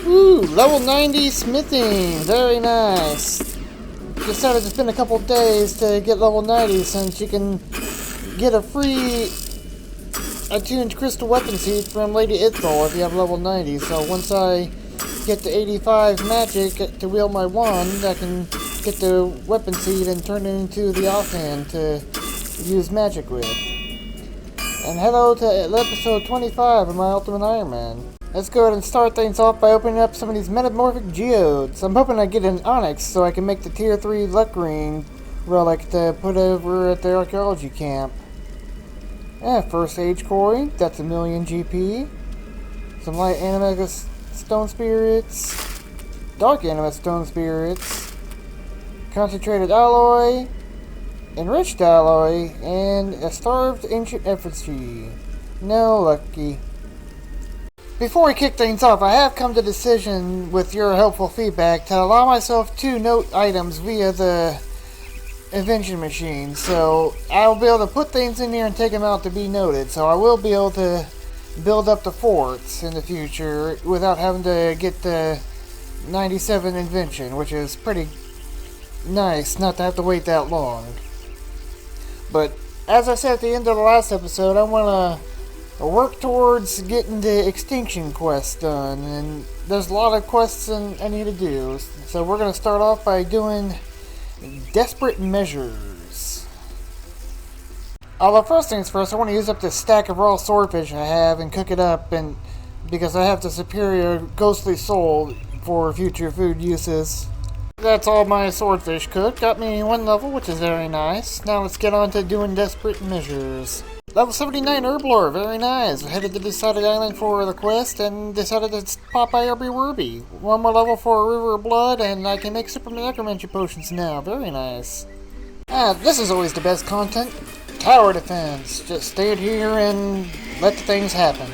Ooh, level 90 smithing. Very nice. Decided to spend a couple days to get level 90 since you can get a free attuned crystal weapon seed from Lady Ithol if you have level 90. So once I get to 85 magic to wield my wand, I can get the weapon seed and turn it into the offhand to use magic with. And hello to episode 25 of my Ultimate Iron Man. Let's go ahead and start things off by opening up some of these metamorphic geodes. I'm hoping I get an onyx so I can make the tier 3 luck ring relic to put over at the archaeology camp. First age quarry, that's 1,000,000 GP. Some light animate stone spirits, dark animate stone spirits, concentrated alloy, enriched alloy, and a starved ancient effigy. No lucky. Before we kick things off, I have come to the decision with your helpful feedback to allow myself to note items via the invention machine. So I'll be able to put things in here and take them out to be noted. So I will be able to build up the forts in the future without having to get the 97 invention, which is pretty nice not to have to wait that long. But as I said at the end of the last episode, I want to work towards getting the Extinction quest done, and there's a lot of quests I need to do. So we're going to start off by doing desperate measures. Although first things first, I want to use up this stack of raw swordfish I have and cook it up, and because I have the superior ghostly soul for future food uses. That's all my swordfish cooked. Got me 1 level, which is very nice. Now let's get on to doing desperate measures. Level 79 herblore, very nice. Headed to Decided Island for the quest and decided to pop IRB Werby. 1 more level for River of Blood, and I can make super necromancy potions now. Very nice. This is always the best content. Tower defense. Just stay here and let the things happen.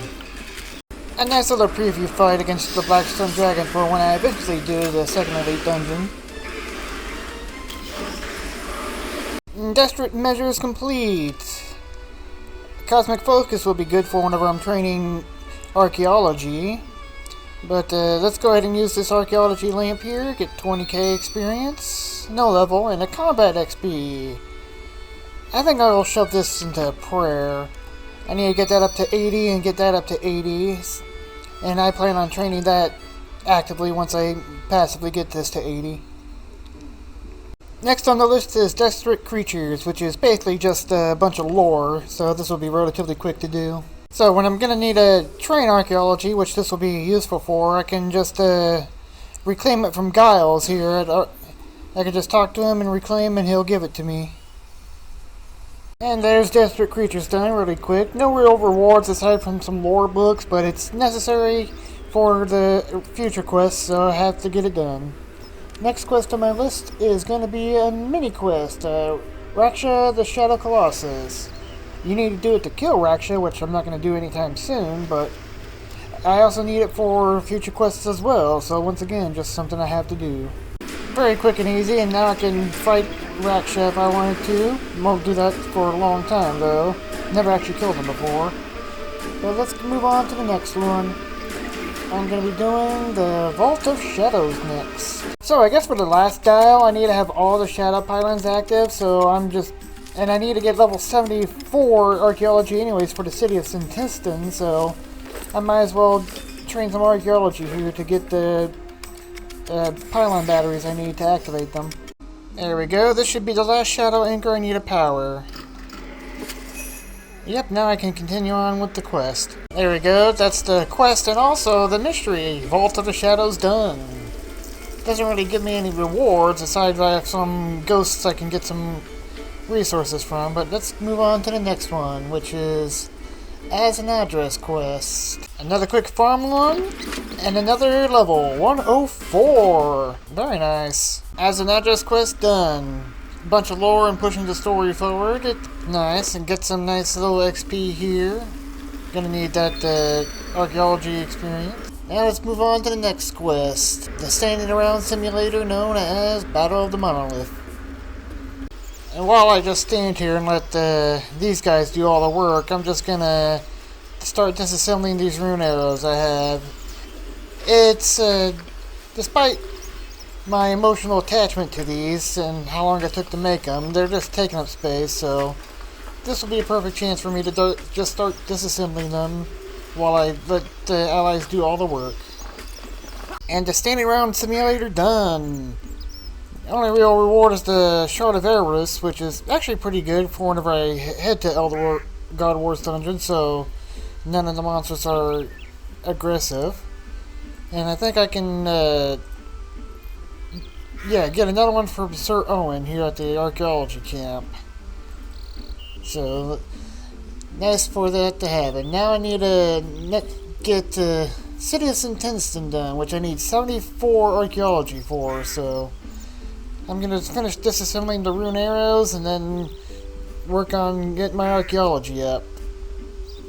A nice little preview fight against the Blackstone Dragon for when I eventually do the second elite dungeon. Desperate measures complete. Cosmic Focus will be good for whenever I'm training Archeology. But let's go ahead and use this Archeology lamp here. Get 20k experience, no level, and a combat XP. I think I will shove this into prayer. I need to get that up to 80 and get that up to 80. And I plan on training that actively once I passively get this to 80. Next on the list is Desperate Creatures, which is basically just a bunch of lore, so this will be relatively quick to do. So when I'm going to need to train Archaeology, which this will be useful for, I can just reclaim it from Giles here. I can just talk to him and reclaim, and he'll give it to me. And there's Desperate Creatures done really quick. No real rewards aside from some lore books, but it's necessary for the future quests, so I have to get it done. Next quest on my list is going to be a mini quest, Raksha the Shadow Colossus. You need to do it to kill Raksha, which I'm not going to do anytime soon, but I also need it for future quests as well, so once again, just something I have to do. Very quick and easy, and now I can fight Raksha if I wanted to. Won't do that for a long time though. Never actually killed him before. But let's move on to the next one. I'm going to be doing the Vault of Shadows next. So I guess for the last dial, I need to have all the Shadow Pylons active, so and I need to get level 74 Archaeology anyways for the city of Sintiston, so I might as well train some Archaeology here to get the pylon batteries I need to activate them. There we go, this should be the last Shadow Anchor I need to power. Yep, now I can continue on with the quest. There we go, that's the quest and also the mystery. Vault of the Shadows done. Doesn't really give me any rewards, aside from some ghosts I can get some resources from, but let's move on to the next one, which is As an Address quest. Another quick farm one, and another level, 104. Very nice. As an Address quest done. Bunch of lore and pushing the story forward. Nice, and get some nice little XP here. Gonna need that Archaeology experience. Now let's move on to the next quest. The standing around simulator known as Battle of the Monolith. And while I just stand here and let these guys do all the work, I'm just gonna start disassembling these rune arrows I have. It's, despite my emotional attachment to these and how long it took to make them, they're just taking up space, so this will be a perfect chance for me to just start disassembling them while I let the allies do all the work. And the standing around simulator done! The only real reward is the Shard of Erebus, which is actually pretty good for whenever I head to God Wars Dungeon, so none of the monsters are aggressive. And I think I can, get another one for Sir Owen here at the Archaeology camp. So, nice for that to happen. Now I need to get City of Sintinston done, which I need 74 Archaeology for, so I'm going to finish disassembling the rune arrows and then work on getting my Archaeology up.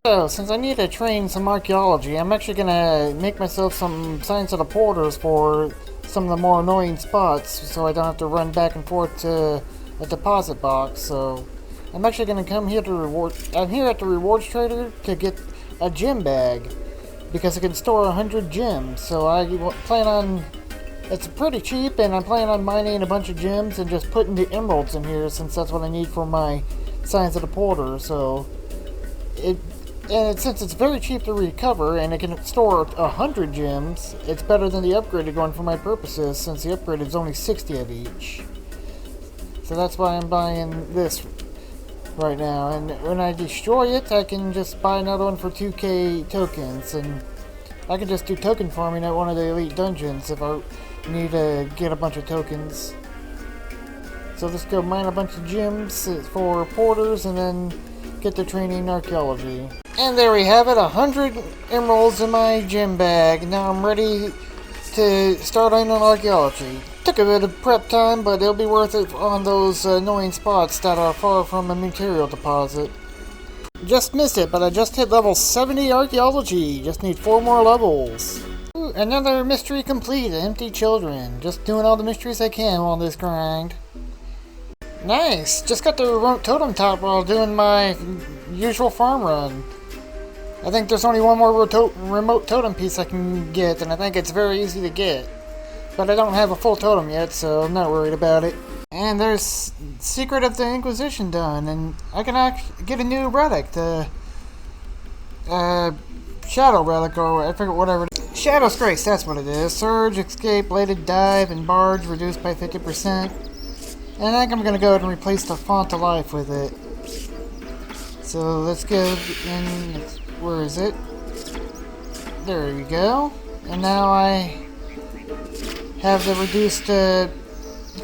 So, since I need to train some Archaeology, I'm actually going to make myself some Signs of the Porters for some of the more annoying spots, so I don't have to run back and forth to a deposit box. So I'm actually going to come here to I'm here at the rewards trader to get a gem bag, because it can store 100 gems. So I plan on, it's pretty cheap, and I'm planning on mining a bunch of gems and just putting the emeralds in here, since that's what I need for my Signs of the Porter. So since it's very cheap to recover and it can store 100 gems, it's better than the upgraded one for my purposes, since the upgraded is only 60 of each. So that's why I'm buying this right now. And when I destroy it, I can just buy another one for 2k tokens, and I can just do token farming at one of the elite dungeons if I need to get a bunch of tokens. So let's go mine a bunch of gems for porters and then get to training Archaeology. And there we have it, 100 emeralds in my gem bag. Now I'm ready to start on Archaeology. Took a bit of prep time, but it'll be worth it on those annoying spots that are far from a material deposit. Just missed it, but I just hit level 70 Archaeology. Just need 4 more levels. Ooh, another mystery complete, Empty Children. Just doing all the mysteries I can on this grind. Nice! Just got the remote totem top while doing my usual farm run. I think there's only one more remote totem piece I can get, and I think it's very easy to get. But I don't have a full totem yet, so I'm not worried about it. And there's Secret of the Inquisition done, and I can actually get a new relic, the Shadow Relic, or I forget whatever it is. Shadow's Grace, that's what it is. Surge, Escape, Bladed Dive, and Barge reduced by 50%. And I think I'm going to go ahead and replace the Font of Life with it. So let's go in, where is it? There we go. And now I have the reduced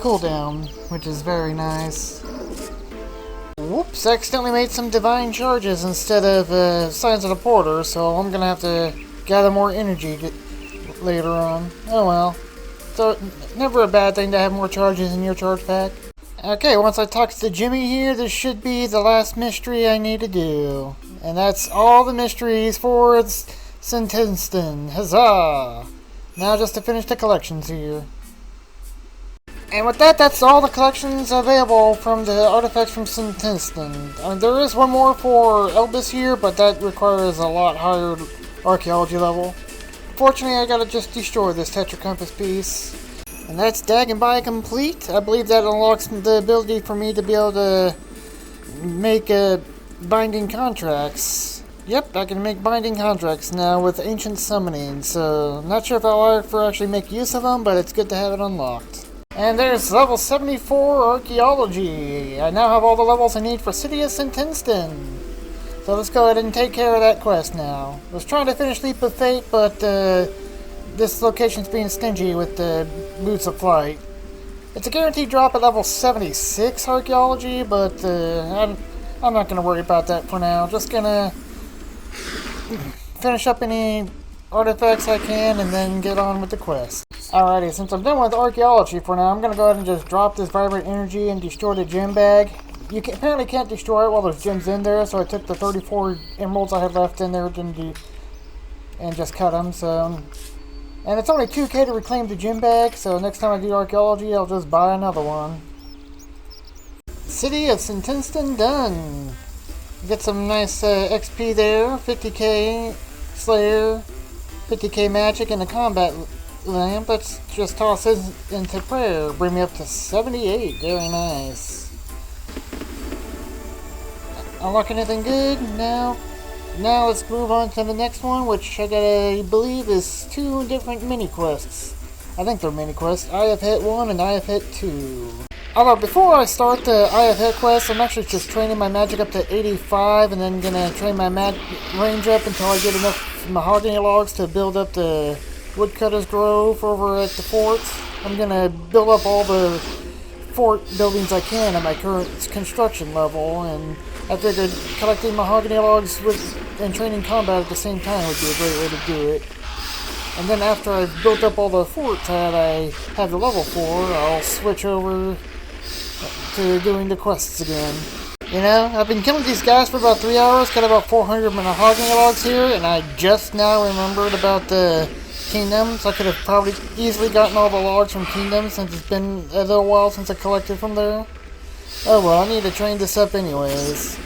cooldown, which is very nice. Whoops, I accidentally made some divine charges instead of Signs of the Porter, so I'm going to have to gather more energy later on. Oh well. So, never a bad thing to have more charges in your charge pack. Okay, once I talk to Jimmy here, this should be the last mystery I need to do. And that's all the mysteries for Sintinston. Huzzah! Now just to finish the collections here. And with that, that's all the collections available from the artifacts from Sintinston. There is one more for Elbis here, but that requires a lot higher archaeology level. Fortunately, I gotta just destroy this Tetra Compass piece. And that's Dagonby complete. I believe that unlocks the ability for me to be able to make binding contracts. Yep, I can make binding contracts now with Ancient Summoning, so not sure if I'll ever actually make use of them, but it's good to have it unlocked. And there's level 74 Archaeology. I now have all the levels I need for City of Sintinston. So let's go ahead and take care of that quest now. I was trying to finish Leap of Fate, but this location's being stingy with the Boots of Flight. It's a guaranteed drop at level 76 Archaeology, but I'm not going to worry about that for now. Just going to finish up any artifacts I can and then get on with the quest. Alrighty, since I'm done with Archaeology for now, I'm going to go ahead and just drop this Vibrant Energy and destroy the gem bag. You apparently can't destroy it while there's gems in there, so I took the 34 emeralds I had left in there and just cut them. So, and it's only 2k to reclaim the gem bag, so next time I do Archaeology, I'll just buy another one. City of Sintinston done. Get some nice XP there, 50k Slayer. 50k magic and a combat lamp. Let's just toss it into prayer. Bring me up to 78. Very nice. Unlock anything good? No. Now let's move on to the next one, which I believe is 2 different mini quests. I think they're mini quests. I have hit 1 and I have hit 2. Although before I start the I have hit quest, I'm actually just training my magic up to 85 and then gonna train my range up until I get enough mahogany logs to build up the woodcutter's grove over at the fort. I'm gonna build up all the fort buildings I can at my current construction level, and I figured collecting mahogany logs and training combat at the same time would be a great way to do it. And then after I've built up all the forts that I have the level for, I'll switch over to doing the quests again. You know, I've been killing these guys for about 3 hours, got about 400 mahogany logs here, and I just now remembered about the kingdoms. I could have probably easily gotten all the logs from kingdoms since it's been a little while since I collected from there. Oh well, I need to train this up anyways.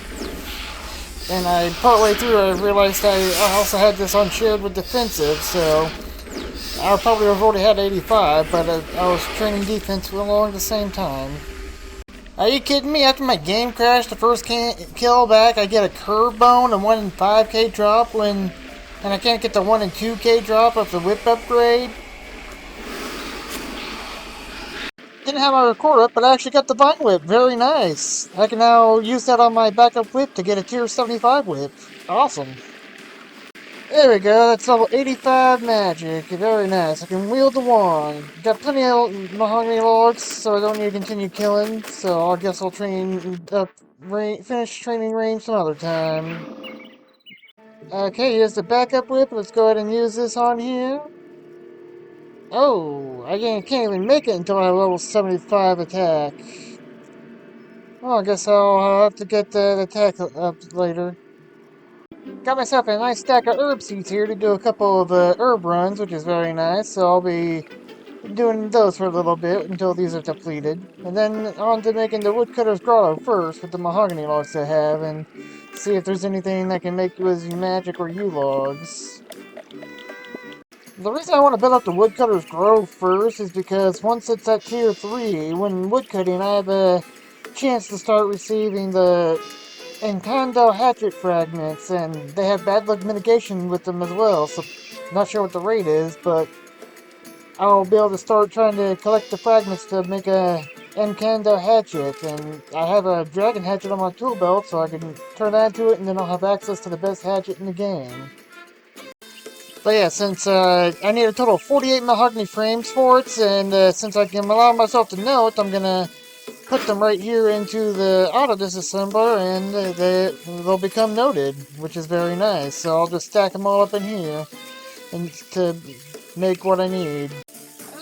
And partway through I realized I also had this on shared with defensive, so I probably have already had 85, but I was training defense along the same time. Are you kidding me? After my game crashed, the first kill back, I get a curve bone and 1 in 5k drop and I can't get the 1 in 2k drop of the whip upgrade. Didn't have my record up, but I actually got the vine whip. Very nice. I can now use that on my backup whip to get a tier 75 whip. Awesome. There we go. That's level 85 magic. Very nice. I can wield the wand. Got plenty of mahogany logs, so I don't need to continue killing. So I guess I'll finish training range some other time. Okay, here's the backup whip. Let's go ahead and use this on here. Oh, I can't even make it until I have level 75 attack. Well, I guess I'll have to get the attack up later. Got myself a nice stack of herb seeds here to do a couple of herb runs, which is very nice. So I'll be doing those for a little bit until these are depleted. And then on to making the woodcutter's grotto first with the mahogany logs I have, and see if there's anything that can make you as magic or yew logs. The reason I want to build up the woodcutter's grove first is because once it's at tier 3, when woodcutting, I have a chance to start receiving the Encando hatchet fragments, and they have bad luck mitigation with them as well, so not sure what the rate is, but I'll be able to start trying to collect the fragments to make a Encando hatchet, and I have a dragon hatchet on my tool belt, so I can turn that into it, and then I'll have access to the best hatchet in the game. But yeah, since I need a total of 48 mahogany frames for it, and since I can allow myself to note, I'm gonna put them right here into the auto disassembler, and they'll become noted, which is very nice. So I'll just stack them all up in here and to make what I need.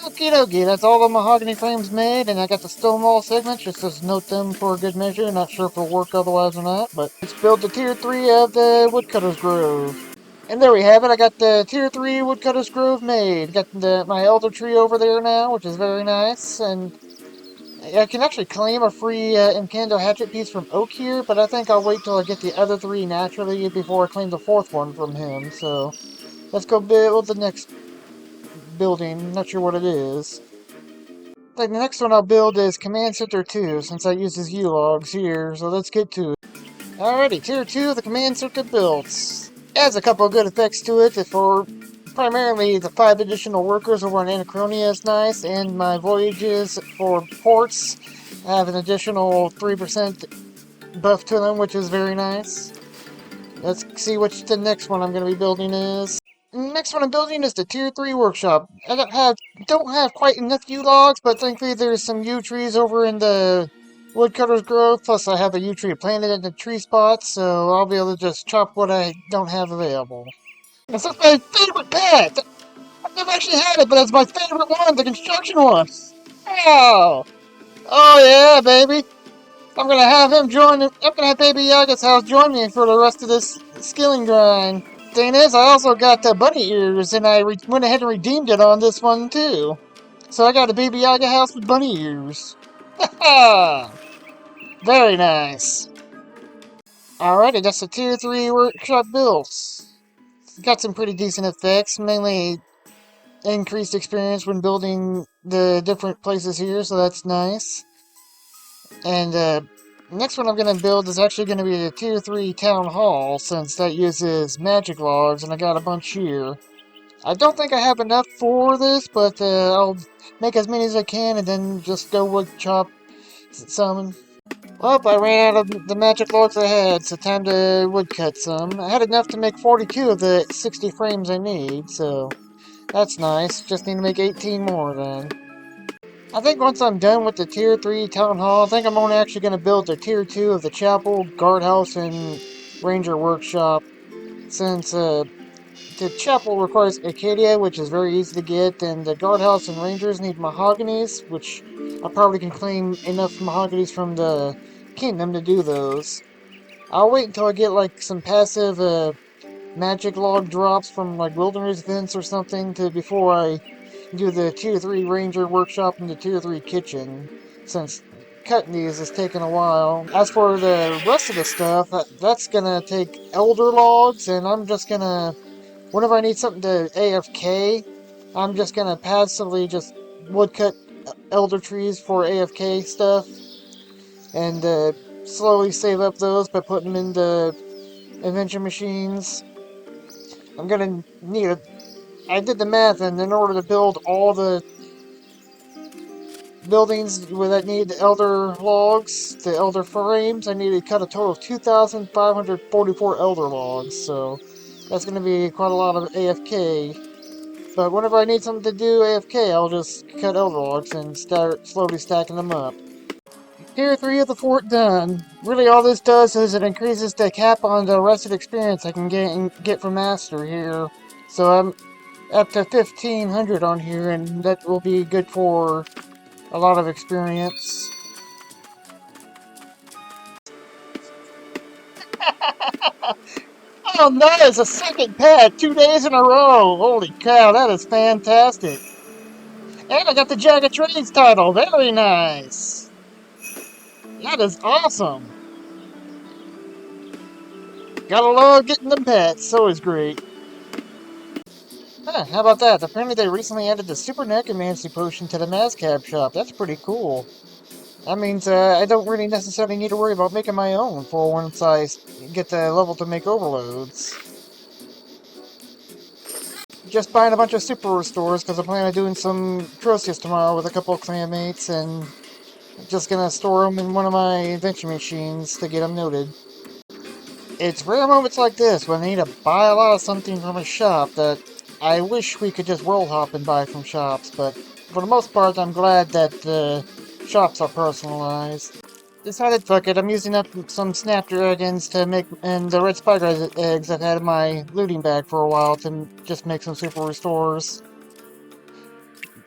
Okie dokie, that's all the mahogany frames made, and I got the stone wall segments, just to note them for good measure. Not sure if it'll work otherwise or not, but let's build the tier 3 of the woodcutter's grove. And there we have it, I got the tier 3 woodcutter's grove made. Got my elder tree over there now, which is very nice, and I can actually claim a free Encando hatchet piece from Oak here, but I think I'll wait till I get the other 3 naturally before I claim the 4th one from him, so let's go build the next building. Not sure what it is. The next one I'll build is Command Center 2, since I use his U-logs here, so let's get to it. Alrighty, tier 2 of the Command Center built. Adds a couple of good effects to it for primarily the 5 additional workers over on Anachronia is nice, and my voyages for ports have an additional 3% buff to them, which is very nice. Let's see which the next one I'm going to be building is. Next one I'm building is the tier 3 workshop. I don't have quite enough yew logs, but thankfully there's some yew trees over in the woodcutter's grove, plus I have a yew tree planted in the tree spot, so I'll be able to just chop what I don't have available. This is my favorite pet! I've never actually had it, but it's my favorite one, the construction one! Oh! Oh yeah, baby! I'm gonna have Baby Yaga's house join me for the rest of this skilling grind. Thing is, I also got the bunny ears, and I went ahead and redeemed it on this one too. So I got a Baby Yaga house with bunny ears. Ha! Very nice. Alrighty, that's the tier 3 workshop built. got some pretty decent effects, mainly increased experience when building the different places here, so that's nice. And next one I'm going to build is actually going to be a Tier 3 Town Hall, since that uses magic logs, and I got a bunch here. I don't think I have enough for this, but I'll make as many as I can, and then just go wood chop some. Well, I ran out of the magic logs I had, so time to woodcut some. I had enough to make 42 of the 60 frames I need, so that's nice. Just need to make 18 more then. I think once I'm done with the Tier 3 Town Hall, I think I'm only actually going to build the Tier 2 of the Chapel, Guardhouse, and Ranger Workshop, since the Chapel requires Acacia, which is very easy to get, and the Guardhouse and Rangers need Mahoganies, which I probably can claim enough Mahoganies from the Kingdom to do those. I'll wait until I get like some passive magic log drops from like wilderness events or something to before I do the Tier 3 Ranger Workshop and the Tier 3 Kitchen, since cutting these is taking a while. As for the rest of the stuff, that's gonna take Elder Logs, and I'm just gonna, whenever I need something to AFK, I'm just gonna passively just woodcut Elder Trees for AFK stuff, and slowly save up those by putting them into invention machines. I'm gonna need a. I did the math, and in order to build all the buildings that need elder logs, the elder frames, I need to cut a total of 2,544 elder logs, so that's gonna be quite a lot of AFK. But whenever I need something to do AFK, I'll just cut elder logs and start slowly stacking them up. Tier 3 of the fort done. Really all this does is it increases the cap on the rested experience I can get from Master here. So I'm up to 1,500 on here, and that will be good for a lot of experience. Oh, nice! A second pet! 2 days in a row! Holy cow, that is fantastic! And I got the Jack of Trades title! Very nice! That is awesome! Gotta love getting the pets, so is great. Huh, how about that? Apparently they recently added the Super Necromancy potion to the Mazcab shop. That's pretty cool. That means I don't really necessarily need to worry about making my own for once I get the level to make overloads. Just buying a bunch of super restores because I plan on doing some Croesus tomorrow with a couple of clanmates, and just gonna store them in one of my invention machines to get them noted. It's rare moments like this when I need to buy a lot of something from a shop that I wish we could just world hop and buy from shops, but for the most part I'm glad that the shops are personalized. Decided, fuck it, I'm using up some snapdragons to make, and the red spider eggs I've had in my looting bag for a while to just make some super restores.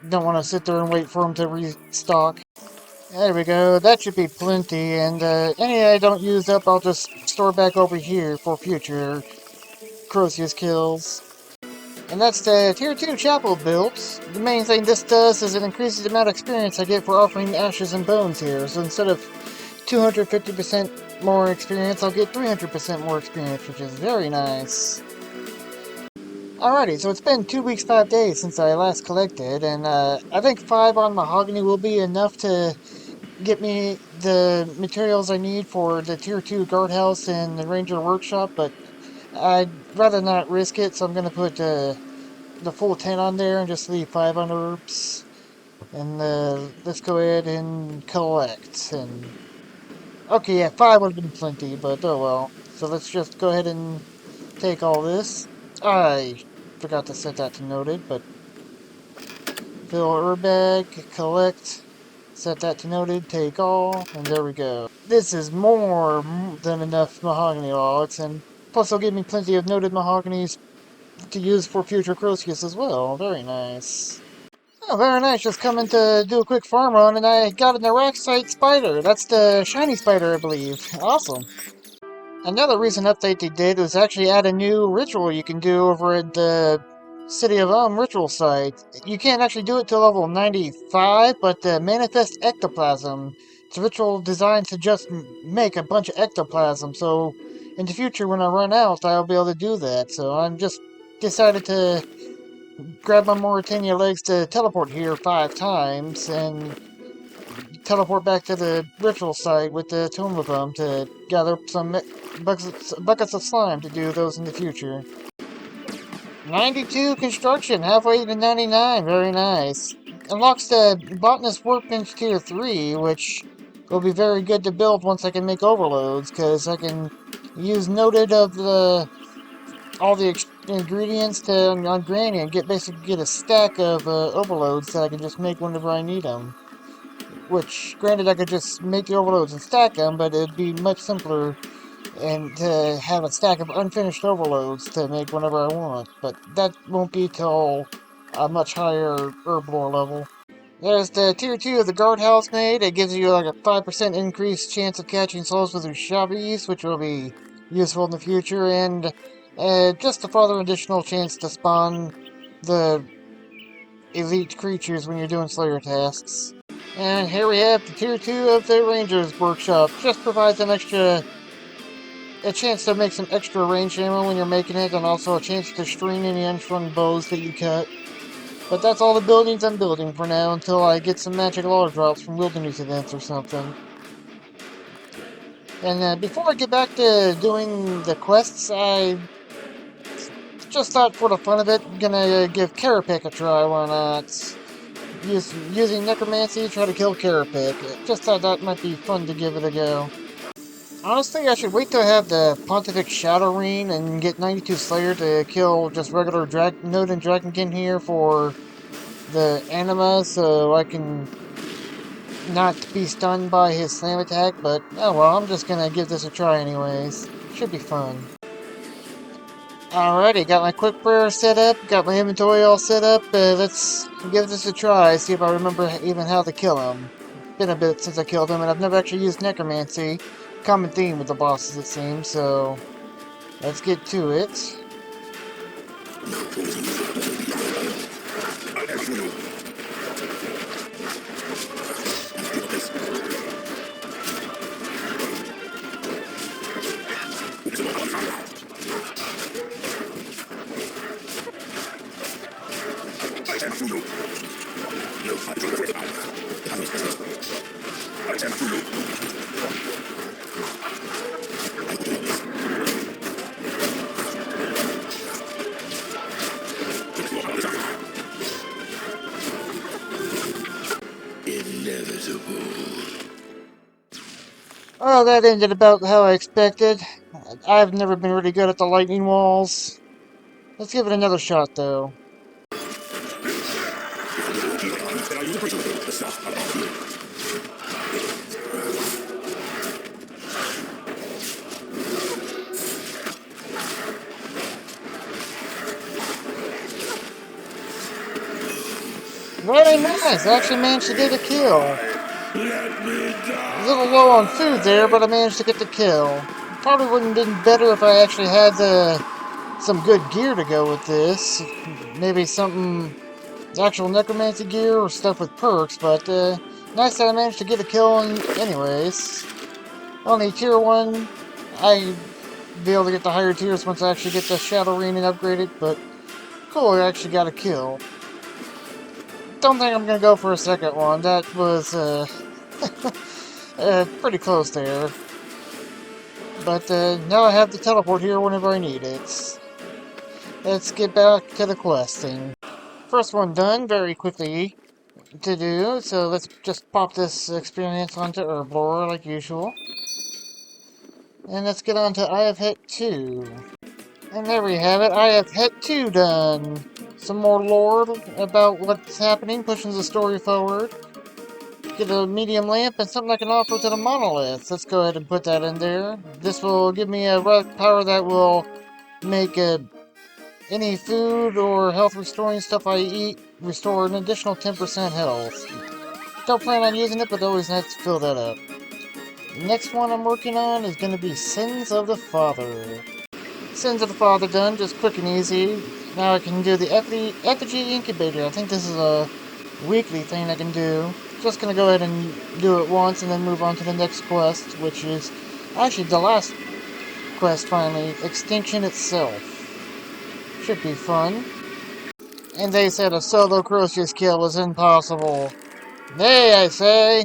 Don't want to sit there and wait for them to restock. There we go, that should be plenty, and any I don't use up I'll just store back over here for future Croesus kills. And that's the Tier 2 Chapel built. The main thing this does is it increases the amount of experience I get for offering ashes and bones here, so instead of 250% more experience, I'll get 300% more experience, which is very nice. Alrighty, so it's been 2 weeks, 5 days since I last collected, and I think 5 on Mahogany will be enough to get me the materials I need for the Tier 2 Guardhouse and the Ranger Workshop, but I'd rather not risk it, so I'm going to put the full 10 on there and just leave 5 on herbs. And let's go ahead and collect. And okay, yeah, 5 would have been plenty, but oh well. So let's just go ahead and take all this. I forgot to set that to noted, but fill herb bag, collect, set that to noted, take all, and there we go. This is more than enough mahogany logs, and plus it'll give me plenty of noted mahoganies to use for future Croesus as well. Very nice. Oh, very nice. Just coming to do a quick farm run, and I got an Araxite spider. That's the shiny spider, I believe. Awesome. Another recent update they did was actually add a new ritual you can do over at the City of ritual site. You can't actually do it till level 95, but the Manifest Ectoplasm. It's a ritual designed to just make a bunch of ectoplasm, so in the future when I run out, I'll be able to do that. So I'm just decided to grab my Mauritania legs to teleport here 5 times and teleport back to the ritual site with the Tomb of Them to gather up some buckets of slime to do those in the future. 92 construction, halfway to 99, very nice. Unlocks the Botanist Workbench Tier 3, which will be very good to build once I can make overloads, because I can use noted of all the ingredients on Granny and basically get a stack of overloads that I can just make whenever I need them. Which, granted, I could just make the overloads and stack them, but it'd be much simpler and to have a stack of unfinished overloads to make whenever I want. But that won't be till a much higher herb lore level. There's the tier 2 of the guardhouse made. It gives you like a 5% increased chance of catching souls with your shobbies, which will be useful in the future, and just a further additional chance to spawn the elite creatures when you're doing Slayer tasks. And here we have the tier 2 of the Ranger's Workshop. Just provides a chance to make some extra range ammo when you're making it, and also a chance to string any unstrung bows that you cut. But that's all the buildings I'm building for now until I get some magic lore drops from wilderness events or something. And before I get back to doing the quests, I just thought for the fun of it, I'm gonna give Kerapac a try, why not? Using necromancy, try to kill Kerapac. Just thought that might be fun to give it a go. Honestly, I should wait till I have the Pontific Shadow Ring and get 92 Slayer to kill just regular Node and Dragonkin here for the anima, so I can not be stunned by his slam attack, but oh well, I'm just gonna give this a try anyways. Should be fun. Alrighty, got my quick prayer set up, got my inventory all set up, let's give this a try, see if I remember even how to kill him. Been a bit since I killed him, and I've never actually used necromancy. Common theme with the bosses, it seems, so let's get to it. Oh, that ended about how I expected. I've never been really good at the lightning walls. Let's give it another shot, though. Very nice! I actually managed to get a kill. A little low on food there, but I managed to get the kill. Probably wouldn't have been better if I actually had some good gear to go with this. Maybe something, actual necromancy gear or stuff with perks, but nice that I managed to get a kill anyways. Only tier 1. I'll be able to get the higher tiers once I actually get the Shadow Ring and upgrade it, but cool, I actually got a kill. Don't think I'm gonna go for a second one. That was pretty close there. But now I have the teleport here whenever I need it. Let's get back to the questing. First one done, very quickly to do. So let's just pop this experience onto herb lore like usual. And let's get on to I have hit 2. And there we have it, I have hit 2 done. Some more lore about what's happening, pushing the story forward. Get a medium lamp and something I can offer to the monoliths. Let's go ahead and put that in there. This will give me a relic power that will make any food or health restoring stuff I eat restore an additional 10% health. Don't plan on using it, but always nice to fill that up. The next one I'm working on is going to be Sins of the Father. Sins of the Father done, just quick and easy. Now I can do the effigy incubator. I think this is a weekly thing I can do. Just gonna go ahead and do it once and then move on to the next quest, which is actually the last quest finally, Extinction itself. Should be fun. And they said a solo Croesus kill was impossible. Nay, I say!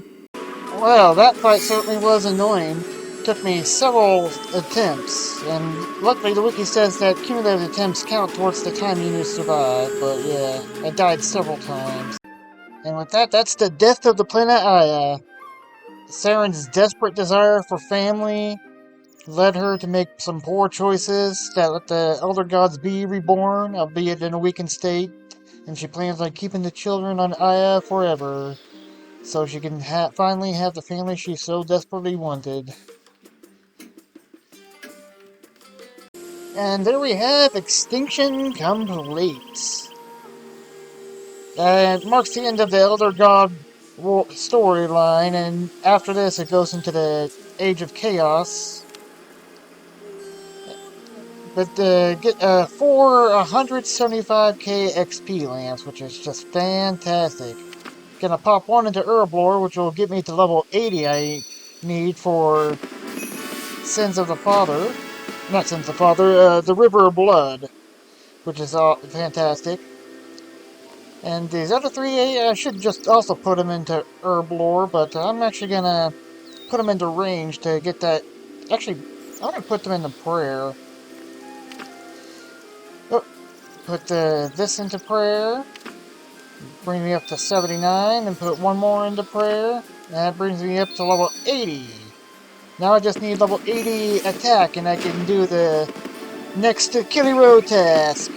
Well, that fight certainly was annoying. Took me several attempts, and luckily the wiki says that cumulative attempts count towards the time you survive, but yeah, I died several times. And with that, that's the death of the planet Aya. Saren's desperate desire for family led her to make some poor choices that let the Elder Gods be reborn, albeit in a weakened state, and she plans on keeping the children on Aya forever, so she can finally have the family she so desperately wanted. And there we have Extinction complete. It marks the end of the Elder God storyline, and after this it goes into the Age of Chaos. But get 4 175k XP lamps, which is just fantastic. Gonna pop one into Herblore, which will get me to level 80 I need for Sins of the Father. Not Sins of the Father, the River of Blood, which is fantastic. And these other three, I should just also put them into Herblore, but I'm actually gonna put them into range to get that. Actually, I'm gonna put them into prayer. Oh, put this into prayer. Bring me up to 79, and put one more into prayer. That brings me up to level 80. Now I just need level 80 attack, and I can do the next Killy Road task.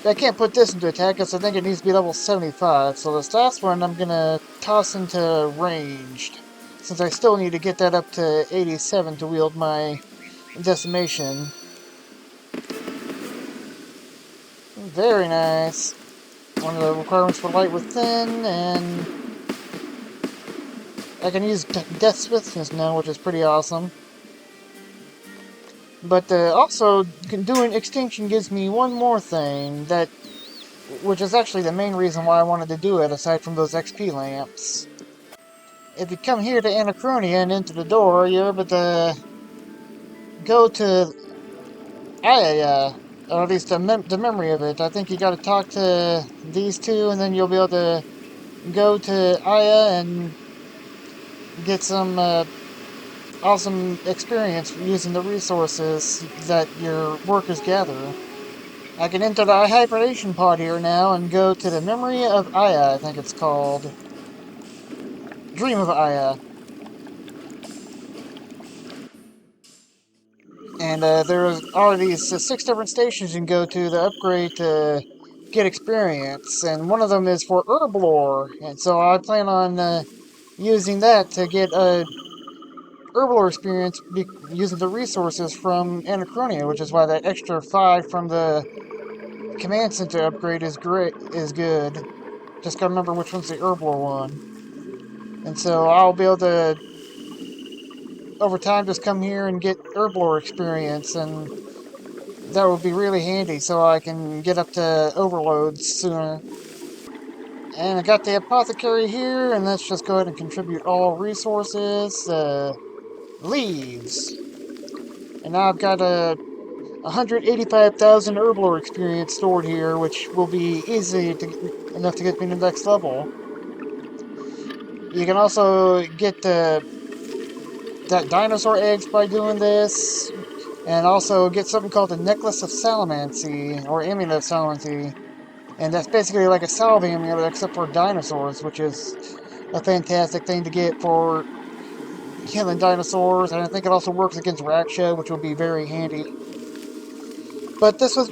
I can't put this into attack because I think it needs to be level 75. So this last one I'm gonna toss into ranged, since I still need to get that up to 87 to wield my decimation. Very nice. One of the requirements for light within, and I can use Death Swiftness now, which is pretty awesome. But also, doing Extinction gives me one more thing, which is actually the main reason why I wanted to do it, aside from those XP lamps. If you come here to Anachronia and into the door, you're able to go to Aya, or at least the memory of it. I think you gotta talk to these two, and then you'll be able to go to Aya and get some awesome experience using the resources that your workers gather. I can enter the hibernation pod here now and go to the memory of Aya, I think it's called. Dream of Aya. And there's all of these 6 different stations you can go to upgrade to get experience. And one of them is for Herblore. And so I plan on using that to get Herblore experience using the resources from Anachronia, which is why that extra 5 from the Command Center upgrade is good. Just gotta remember which one's the Herblore one. And so I'll be able to, over time, just come here and get Herblore experience, and that would be really handy so I can get up to overloads sooner. And I got the apothecary here, and let's just go ahead and contribute all resources. Leaves. And now I've got 185,000 Herblore experience stored here, which will be easy enough to get me to the next level. You can also get dinosaur eggs by doing this, and also get something called the Necklace of Salamancy, or Amulet of Salamancy. And that's basically like a salve amulet except for dinosaurs, which is a fantastic thing to get for killing dinosaurs, and I think it also works against Raksha, which will be very handy. But this is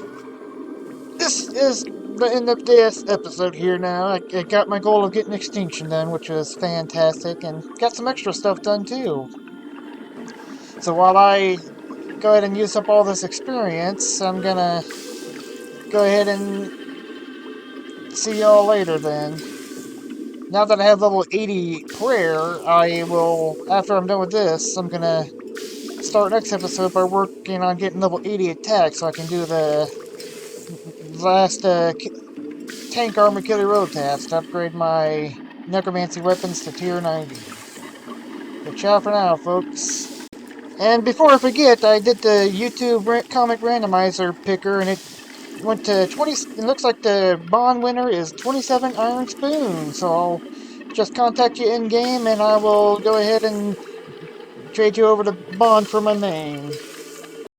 the end of this episode here now. I got my goal of getting Extinction done, which was fantastic, and got some extra stuff done too. So while I go ahead and use up all this experience, I'm gonna go ahead and see y'all later then. Now that I have level 80 prayer, I will, after I'm done with this, I'm gonna start next episode by working on getting level 80 attack so I can do the last tank armor Killy Road task to upgrade my necromancy weapons to tier 90. But ciao for now, folks. And before I forget, I did the YouTube comic randomizer picker, and it went to 20. It looks like the bond winner is 27 Iron Spoon. So I'll just contact you in game, and I will go ahead and trade you over the bond for my main.